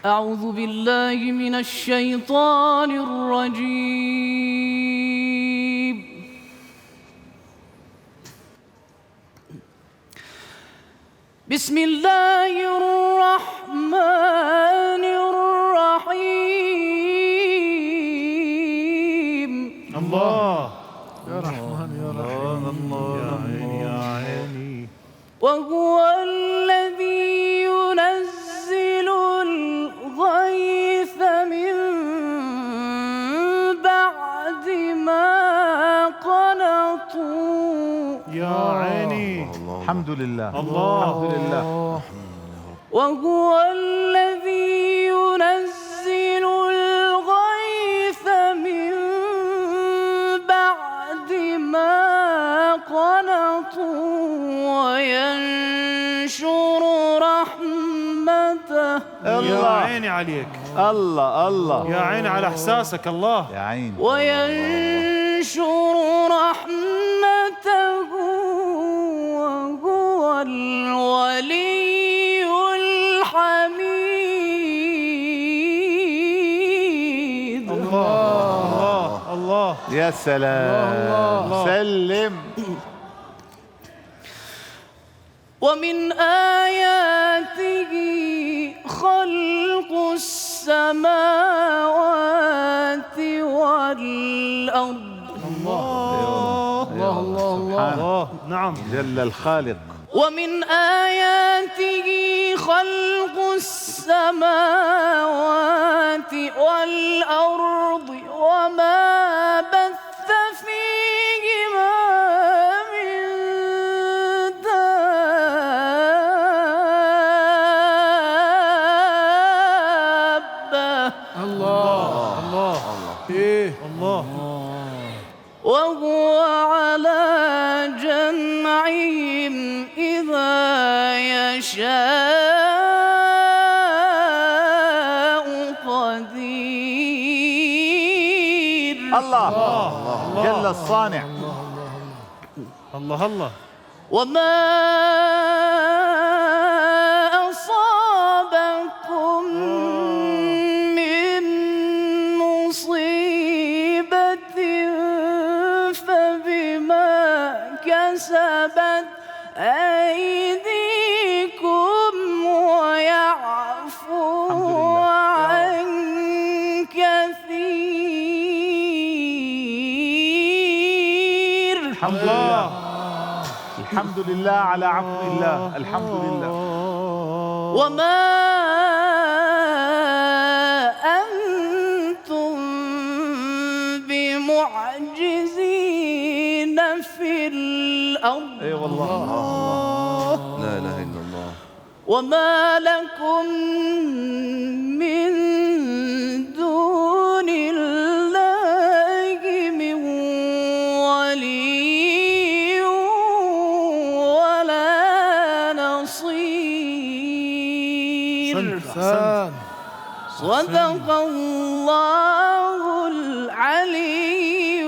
أعوذ بالله من الشيطان الرجيم. بسم الله الرحمن الرحيم. الله يا رحمن يا رحيم. الله يا عيني يا عيني. وهو الذي ينزل الغيث من بعد ما قنطوا. يا عيني. الحمد لله الله. الحمد لله. وهو الذي ينزل الغيث من بعد ما قنطوا وينشر رحمته. يا عيني عليك. الله الله يا عيني على احساسك. الله يا عين. وينشر رحمته وهو الولي الحميد. الله الله. يا سلام الله. سلم. ومن آياته خلق السماوات والأرض. الله الله الله الله. نعم. جل الخالق. ومن آياته خلق السماوات والأرض وما بث فيهما من دابة. الله الله. ايه الله. وهو على جمعهم إذا يشاء قدير. الله جل الصانع. الله الله. وما أصابكم من مصيبة فبما كسبت أيديكم ويعفو عن كثير. الحمد لله الحمد لله على عفو الله. الحمد لله. وما أنتم بمعجزين في الأرض. اي والله. لا إله إلا الله. وما لكم من دون الله من ولي ولا نصير. أحسنت. صدق الله العلي